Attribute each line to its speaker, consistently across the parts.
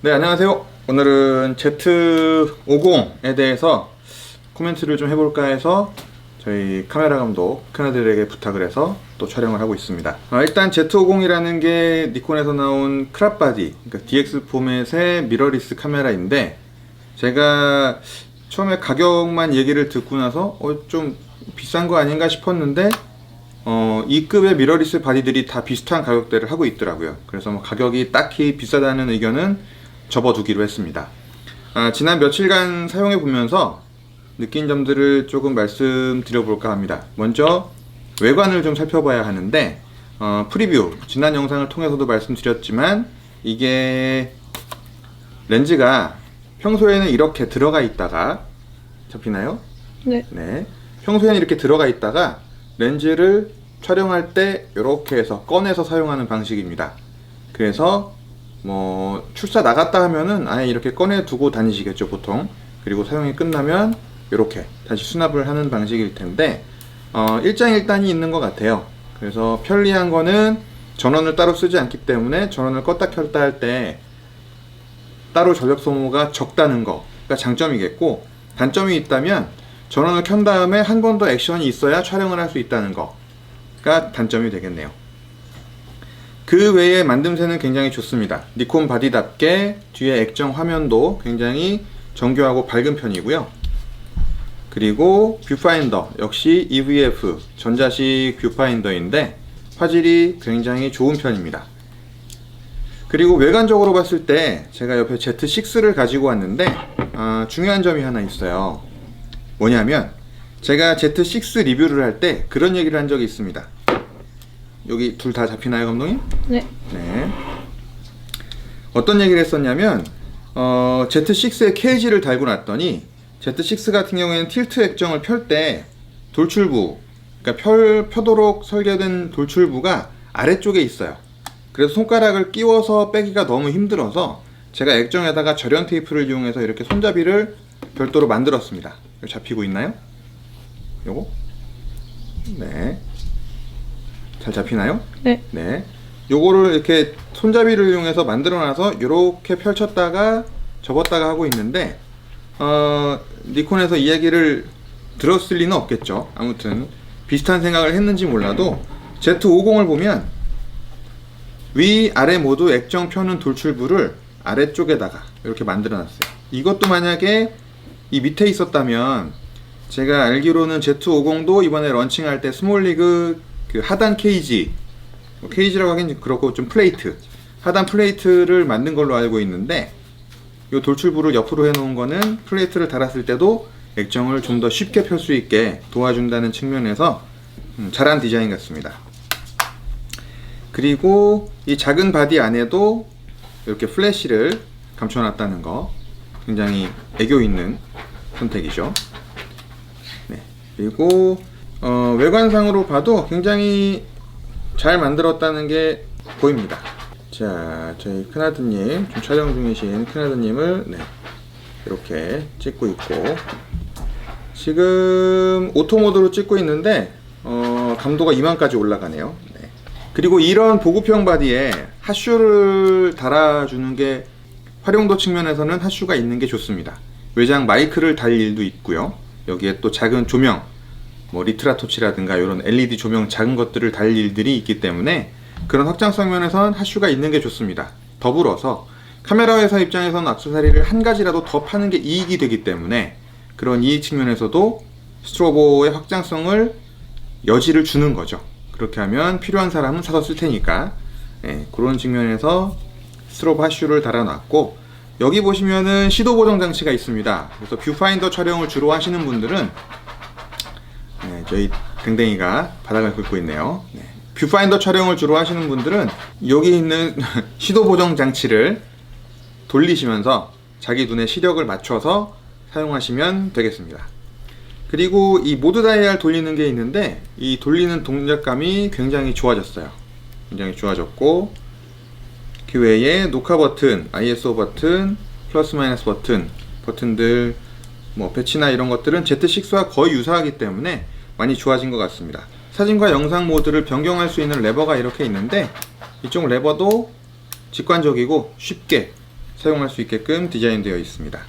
Speaker 1: 네, 안녕하세요. 오늘은 Z50에 대해서 코멘트를 좀 해볼까 해서 저희 카메라 감독 큰아들에게 부탁을 해서 또 촬영을 하고 있습니다. 일단 Z50이라는 게 니콘에서 나온 크롭바디, 그러니까 DX 포맷의 미러리스 카메라인데, 제가 처음에 가격만 얘기를 듣고 나서 좀 비싼 거 아닌가 싶었는데 이 급의 미러리스 바디들이 다 비슷한 가격대를 하고 있더라고요. 그래서 뭐 가격이 딱히 비싸다는 의견은 접어두기로 했습니다. 지난 며칠간 사용해 보면서 느낀 점들을 조금 말씀드려볼까 합니다. 먼저 외관을 좀 살펴봐야 하는데, 프리뷰 지난 영상을 통해서도 말씀드렸지만, 이게 렌즈가 평소에는 이렇게 들어가 있다가, 잡히나요?
Speaker 2: 네.
Speaker 1: 네. 평소에는 이렇게 들어가 있다가 렌즈를 촬영할 때 이렇게 해서 꺼내서 사용하는 방식입니다. 그래서 뭐 출사 나갔다 하면은 아예 이렇게 꺼내 두고 다니시겠죠, 보통. 그리고 사용이 끝나면 이렇게 다시 수납을 하는 방식일 텐데, 일장일단이 있는 것 같아요. 그래서 편리한 거는 전원을 따로 쓰지 않기 때문에 전원을 껐다 켰다 할 때 따로 전력 소모가 적다는 거가 장점이겠고, 단점이 있다면 전원을 켠 다음에 한 번 더 액션이 있어야 촬영을 할 수 있다는 거가 단점이 되겠네요. 그 외에 만듦새는 굉장히 좋습니다. 니콘 바디답게 뒤에 액정 화면도 굉장히 정교하고 밝은 편이고요. 그리고 뷰파인더 역시 EVF 전자식 뷰파인더인데 화질이 굉장히 좋은 편입니다. 그리고 외관적으로 봤을 때 제가 옆에 Z6를 가지고 왔는데 중요한 점이 하나 있어요. 뭐냐면 제가 Z6 리뷰를 할 때 그런 얘기를 한 적이 있습니다. 여기 둘 다 잡히나요, 감독님?
Speaker 2: 네.
Speaker 1: 네. 어떤 얘기를 했었냐면 Z6에 케이지를 달고 놨더니 Z6 같은 경우에는 틸트 액정을 펼 때 돌출부, 그러니까 펴도록 설계된 돌출부가 아래쪽에 있어요. 그래서 손가락을 끼워서 빼기가 너무 힘들어서 제가 액정에다가 절연 테이프를 이용해서 이렇게 손잡이를 별도로 만들었습니다. 잡히고 있나요? 요거? 네. 잘 잡히나요?
Speaker 2: 네.
Speaker 1: 네. 요거를 이렇게 손잡이를 이용해서 만들어놔서 이렇게 펼쳤다가 접었다가 하고 있는데, 니콘에서 이 얘기를 들었을 리는 없겠죠. 아무튼 비슷한 생각을 했는지 몰라도 Z50을 보면 위 아래 모두 액정 펴는 돌출부를 아래쪽에다가 이렇게 만들어놨어요. 이것도 만약에 이 밑에 있었다면, 제가 알기로는 Z50도 이번에 런칭할 때 스몰리그 그 하단 케이지, 케이지라고 하긴 그렇고 좀 플레이트, 하단 플레이트를 만든 걸로 알고 있는데, 이 돌출부를 옆으로 해놓은 거는 플레이트를 달았을 때도 액정을 좀 더 쉽게 펼 수 있게 도와준다는 측면에서 잘한 디자인 같습니다. 그리고 이 작은 바디 안에도 이렇게 플래시를 감춰놨다는 거 굉장히 애교 있는 선택이죠. 네. 그리고 외관상으로 봐도 굉장히 잘 만들었다는 게 보입니다. 자, 저희 큰아드님, 좀 촬영 중이신 큰아드님을 이렇게 찍고 있고, 지금 오토모드로 찍고 있는데 감도가 2만까지 올라가네요. 네. 그리고 이런 보급형 바디에 핫슈를 달아주는 게 활용도 측면에서는 핫슈가 있는 게 좋습니다. 외장 마이크를 달 일도 있고요. 여기에 또 작은 조명, 뭐 리트라 토치라든가 이런 LED 조명 작은 것들을 달 일들이 있기 때문에 그런 확장성 면에선 핫슈가 있는 게 좋습니다. 더불어서 카메라 회사 입장에서는 액세서리를 한 가지라도 더 파는 게 이익이 되기 때문에 그런 이익 측면에서도 스트로보의 확장성을 여지를 주는 거죠. 그렇게 하면 필요한 사람은 사서 쓸 테니까, 그런 측면에서 스트로보 핫슈를 달아놨고, 여기 보시면은 시도 보정 장치가 있습니다. 그래서 뷰파인더 촬영을 주로 하시는 분들은, 저희 댕댕이가 바닥을 긁고 있네요. 뷰파인더 촬영을 주로 하시는 분들은 여기 있는 시도 보정 장치를 돌리시면서 자기 눈의 시력을 맞춰서 사용하시면 되겠습니다. 그리고 이 모드 다이얼 돌리는 게 있는데, 이 돌리는 동작감이 굉장히 좋아졌어요. 굉장히 좋아졌고, 그 외에 녹화 버튼, ISO 버튼, 플러스 마이너스 버튼들, 뭐 배치나 이런 것들은 Z6와 거의 유사하기 때문에 많이 좋아진 것 같습니다. 사진과 영상 모드를 변경할 수 있는 레버가 이렇게 있는데, 이쪽 레버도 직관적이고 쉽게 사용할 수 있게끔 디자인되어 있습니다.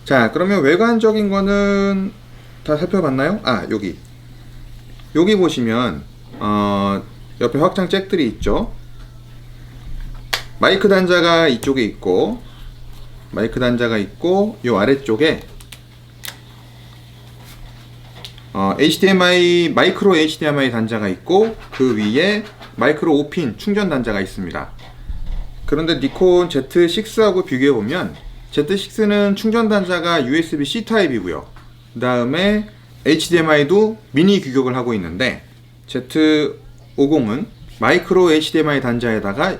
Speaker 1: 자, 그러면 외관적인 거는 다 살펴봤나요? 아, 여기 보시면 옆에 확장 잭들이 있죠. 마이크 단자가 이쪽에 있고, 요 아래쪽에 HDMI, 마이크로 HDMI 단자가 있고, 그 위에 마이크로 5핀 충전 단자가 있습니다. 그런데 니콘 Z6하고 비교해보면 Z6는 충전 단자가 USB-C 타입이고요. 그 다음에 HDMI도 미니 규격을 하고 있는데, Z50은 마이크로 HDMI 단자에다가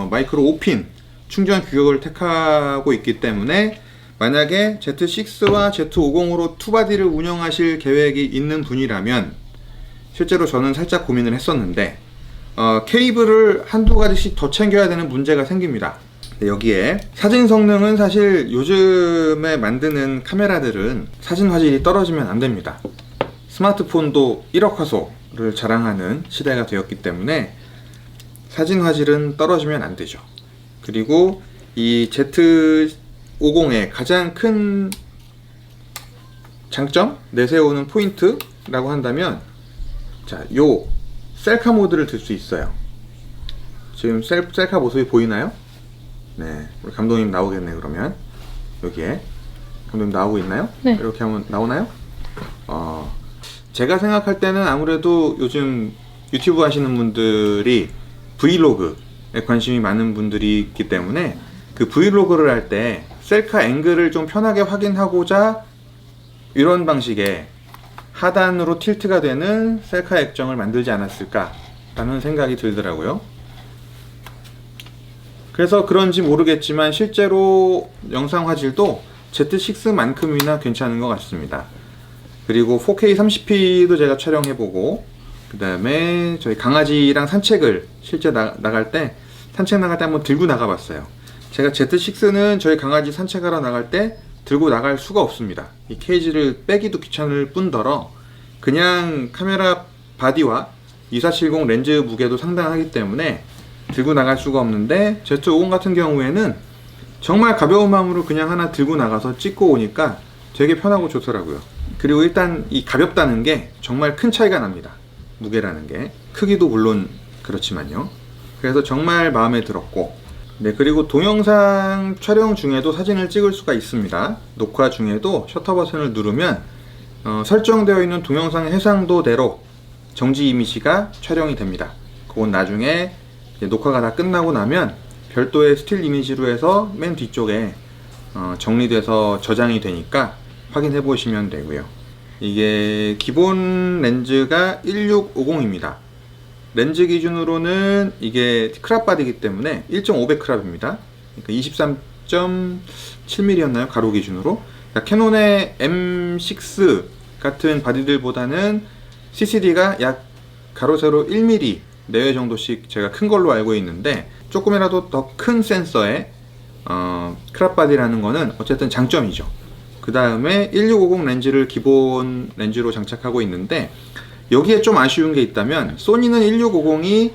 Speaker 1: 마이크로 5핀 충전 규격을 택하고 있기 때문에 만약에 Z6와 Z50으로 투바디를 운영하실 계획이 있는 분이라면, 실제로 저는 살짝 고민을 했었는데 케이블을 한두 가지씩 더 챙겨야 되는 문제가 생깁니다. 여기에 사진 성능은 사실 요즘에 만드는 카메라들은 사진 화질이 떨어지면 안 됩니다. 스마트폰도 1억 화소를 자랑하는 시대가 되었기 때문에 사진 화질은 떨어지면 안 되죠. 그리고 이 Z50의 가장 큰 장점, 내세우는 포인트라고 한다면, 자, 요 셀카 모드를 들 수 있어요. 지금 셀카 모습이 보이나요? 네, 우리 감독님 나오겠네. 그러면 여기에 감독님 나오고 있나요?
Speaker 2: 네.
Speaker 1: 이렇게 하면 나오나요? 제가 생각할 때는 아무래도 요즘 유튜브 하시는 분들이 브이로그에 관심이 많은 분들이 있기 때문에 그 브이로그를 할 때 셀카 앵글을 좀 편하게 확인하고자 이런 방식의 하단으로 틸트가 되는 셀카 액정을 만들지 않았을까 라는 생각이 들더라고요. 그래서 그런지 모르겠지만 실제로 영상 화질도 Z6만큼이나 괜찮은 것 같습니다. 그리고 4K 30p도 제가 촬영해보고, 그 다음에 저희 강아지랑 산책을 실제 나갈 때 한번 들고 나가봤어요. 제가 Z6는 저희 강아지 산책하러 나갈 때 들고 나갈 수가 없습니다. 이 케이지를 빼기도 귀찮을 뿐더러 그냥 카메라 바디와 2470 렌즈 무게도 상당하기 때문에 들고 나갈 수가 없는데, Z50 같은 경우에는 정말 가벼운 마음으로 그냥 하나 들고 나가서 찍고 오니까 되게 편하고 좋더라고요. 그리고 일단 이 가볍다는 게 정말 큰 차이가 납니다. 무게라는 게. 크기도 물론 그렇지만요. 그래서 정말 마음에 들었고, 네, 그리고 동영상 촬영 중에도 사진을 찍을 수가 있습니다. 녹화 중에도 셔터 버튼을 누르면 설정되어 있는 동영상 해상도대로 정지 이미지가 촬영이 됩니다. 그건 나중에 이제 녹화가 다 끝나고 나면 별도의 스틸 이미지로 해서 맨 뒤쪽에 정리돼서 저장이 되니까 확인해 보시면 되고요. 이게 기본 렌즈가 1650입니다. 렌즈 기준으로는 이게 크롭 바디이기 때문에 1.5배 크롭입니다. 그러니까 23.7mm였나요? 가로 기준으로. 그러니까 캐논의 M6 같은 바디들보다는 CCD가 약 가로 세로 1mm 내외 정도씩 제가 큰 걸로 알고 있는데, 조금이라도 더 큰 센서에 크롭 바디라는 거는 어쨌든 장점이죠. 그 다음에 1650 렌즈를 기본 렌즈로 장착하고 있는데, 여기에 좀 아쉬운 게 있다면 소니는 1650이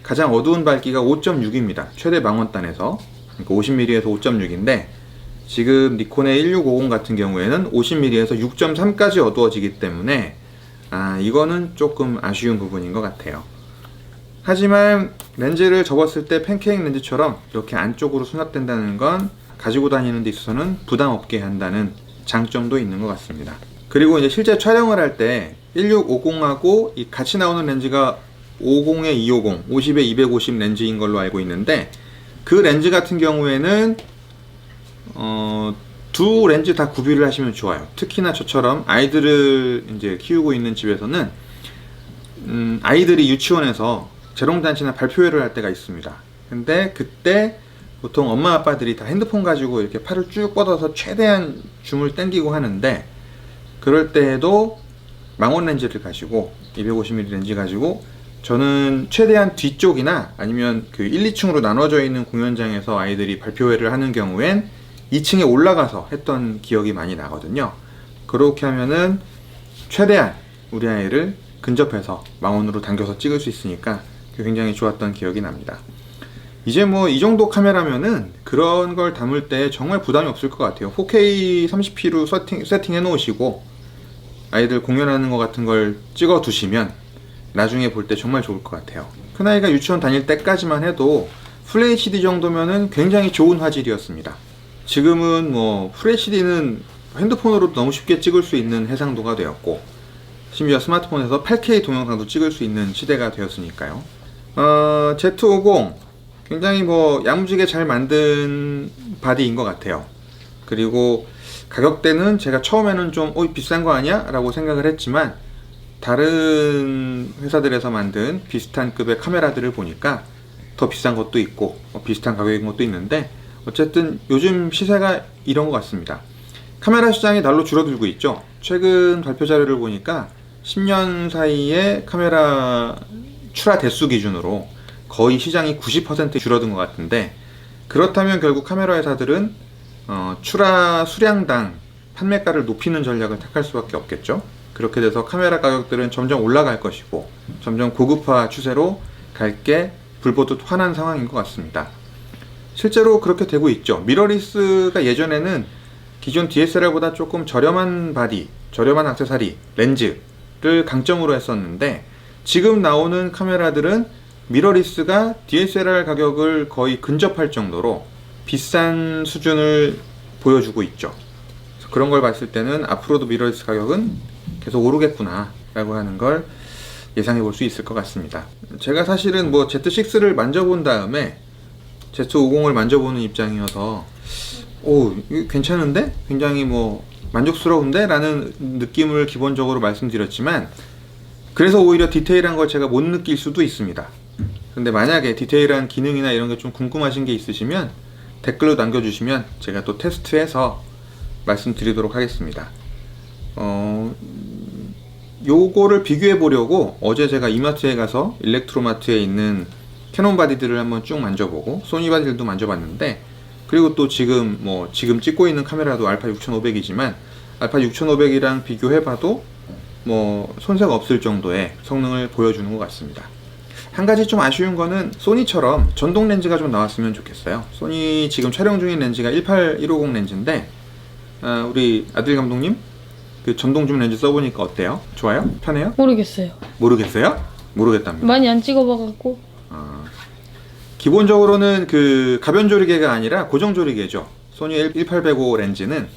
Speaker 1: 가장 어두운 밝기가 5.6입니다. 최대 망원단에서. 그러니까 50mm에서 5.6인데 지금 니콘의 1650 같은 경우에는 50mm에서 6.3까지 어두워지기 때문에 이거는 조금 아쉬운 부분인 것 같아요. 하지만 렌즈를 접었을 때 팬케이크 렌즈처럼 이렇게 안쪽으로 수납된다는 건 가지고 다니는 데 있어서는 부담 없게 한다는 장점도 있는 것 같습니다. 그리고 이제 실제 촬영을 할 때 1650하고 같이 나오는 렌즈가 50에 250, 50에 250 렌즈인 걸로 알고 있는데, 그 렌즈 같은 경우에는 두 렌즈 다 구비를 하시면 좋아요. 특히나 저처럼 아이들을 이제 키우고 있는 집에서는 아이들이 유치원에서 재롱잔치나 발표회를 할 때가 있습니다. 근데 그때 보통 엄마 아빠들이 다 핸드폰 가지고 이렇게 팔을 쭉 뻗어서 최대한 줌을 당기고 하는데, 그럴 때에도 망원 렌즈를 가지고 250mm 렌즈 가지고 저는 최대한 뒤쪽이나 아니면 그 1, 2층으로 나눠져 있는 공연장에서 아이들이 발표회를 하는 경우엔 2층에 올라가서 했던 기억이 많이 나거든요. 그렇게 하면은 최대한 우리 아이를 근접해서 망원으로 당겨서 찍을 수 있으니까 굉장히 좋았던 기억이 납니다. 이제 뭐 이 정도 카메라면은 그런 걸 담을 때 정말 부담이 없을 것 같아요. 4K 30p로 세팅해 놓으시고 아이들 공연하는 것 같은 걸 찍어 두시면 나중에 볼 때 정말 좋을 것 같아요. 큰아이가 유치원 다닐 때까지만 해도 FHD 정도면은 굉장히 좋은 화질이었습니다. 지금은 뭐 FHD는 핸드폰으로도 너무 쉽게 찍을 수 있는 해상도가 되었고, 심지어 스마트폰에서 8K 동영상도 찍을 수 있는 시대가 되었으니까요. Z50 굉장히 뭐 야무지게 잘 만든 바디인 것 같아요. 그리고 가격대는 제가 처음에는 좀 비싼 거 아니야? 라고 생각을 했지만 다른 회사들에서 만든 비슷한 급의 카메라들을 보니까 더 비싼 것도 있고 비슷한 가격인 것도 있는데, 어쨌든 요즘 시세가 이런 것 같습니다. 카메라 시장이 날로 줄어들고 있죠. 최근 발표 자료를 보니까 10년 사이에 카메라 출하 대수 기준으로 거의 시장이 90% 줄어든 것 같은데, 그렇다면 결국 카메라 회사들은 출하 수량당 판매가를 높이는 전략을 택할 수밖에 없겠죠. 그렇게 돼서 카메라 가격들은 점점 올라갈 것이고 점점 고급화 추세로 갈 게 불보듯 환한 상황인 것 같습니다. 실제로 그렇게 되고 있죠. 미러리스가 예전에는 기존 DSLR보다 조금 저렴한 바디, 저렴한 액세서리, 렌즈를 강점으로 했었는데, 지금 나오는 카메라들은 미러리스가 DSLR 가격을 거의 근접할 정도로 비싼 수준을 보여주고 있죠. 그런 걸 봤을 때는 앞으로도 미러리스 가격은 계속 오르겠구나 라고 하는 걸 예상해 볼 수 있을 것 같습니다. 제가 사실은 뭐 Z6를 만져본 다음에 Z50을 만져보는 입장이어서 이거 괜찮은데? 굉장히 뭐 만족스러운데? 라는 느낌을 기본적으로 말씀드렸지만, 그래서 오히려 디테일한 걸 제가 못 느낄 수도 있습니다. 근데 만약에 디테일한 기능이나 이런 게 좀 궁금하신 게 있으시면 댓글로 남겨주시면 제가 또 테스트해서 말씀드리도록 하겠습니다. 요거를 비교해 보려고 어제 제가 이마트에 가서 일렉트로마트에 있는 캐논 바디들을 한번 쭉 만져보고 소니 바디들도 만져봤는데, 그리고 또 지금 찍고 있는 카메라도 알파 6500이지만 알파 6500이랑 비교해봐도 뭐 손색 없을 정도의 성능을 보여주는 것 같습니다. 한 가지 좀 아쉬운 거는 소니처럼 전동 렌즈가 좀 나왔으면 좋겠어요. 소니 지금 촬영 중인 렌즈가 18150 렌즈인데, 우리 아들 감독님 그 전동 줌 렌즈 써보니까 어때요? 좋아요? 편해요?
Speaker 2: 모르겠어요.
Speaker 1: 모르겠어요? 모르겠답니다.
Speaker 2: 많이 안 찍어봐갖고.
Speaker 1: 기본적으로는 그 가변 조리개가 아니라 고정 조리개죠. 소니 18105 렌즈는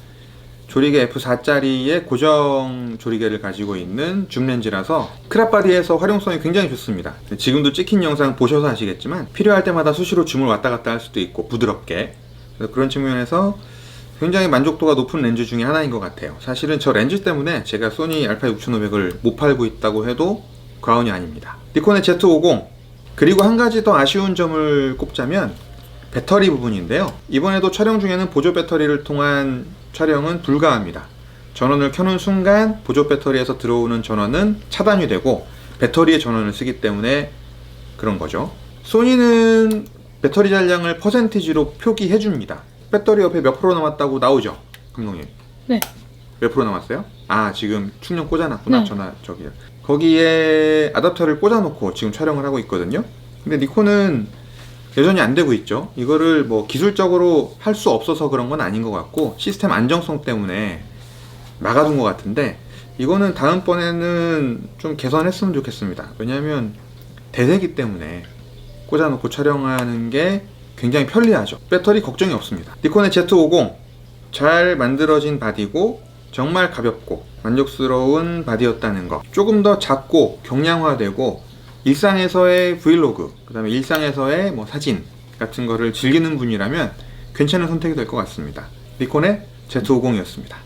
Speaker 1: 조리개 F4짜리의 고정 조리개를 가지고 있는 줌 렌즈라서 크롭바디에서 활용성이 굉장히 좋습니다. 지금도 찍힌 영상 보셔서 아시겠지만 필요할 때마다 수시로 줌을 왔다 갔다 할 수도 있고 부드럽게, 그런 측면에서 굉장히 만족도가 높은 렌즈 중에 하나인 것 같아요. 사실은 저 렌즈 때문에 제가 소니 알파 6500을 못 팔고 있다고 해도 과언이 아닙니다. 니콘의 Z50, 그리고 한 가지 더 아쉬운 점을 꼽자면 배터리 부분인데요. 이번에도 촬영 중에는 보조 배터리를 통한 촬영은 불가합니다. 전원을 켜는 순간 보조 배터리에서 들어오는 전원은 차단이 되고 배터리의 전원을 쓰기 때문에 그런 거죠. 소니는 배터리 잔량을 퍼센티지로 표기해 줍니다. 배터리 옆에 몇 프로 남았다고 나오죠, 감독님?
Speaker 2: 네.
Speaker 1: 몇 프로 남았어요? 지금 충전 꽂아놨구나.
Speaker 2: 네.
Speaker 1: 저기요. 거기에 아답터를 꽂아놓고 지금 촬영을 하고 있거든요. 근데 니콘은 여전히 안 되고 있죠. 이거를 뭐 기술적으로 할 수 없어서 그런 건 아닌 것 같고 시스템 안정성 때문에 막아둔 것 같은데, 이거는 다음번에는 좀 개선했으면 좋겠습니다. 왜냐하면 대세기 때문에 꽂아놓고 촬영하는 게 굉장히 편리하죠. 배터리 걱정이 없습니다. 니콘의 Z50 잘 만들어진 바디고 정말 가볍고 만족스러운 바디였다는 거, 조금 더 작고 경량화되고 일상에서의 브이로그, 그 다음에 일상에서의 뭐 사진 같은 거를 즐기는 분이라면 괜찮은 선택이 될 것 같습니다. 니콘의 Z50이었습니다.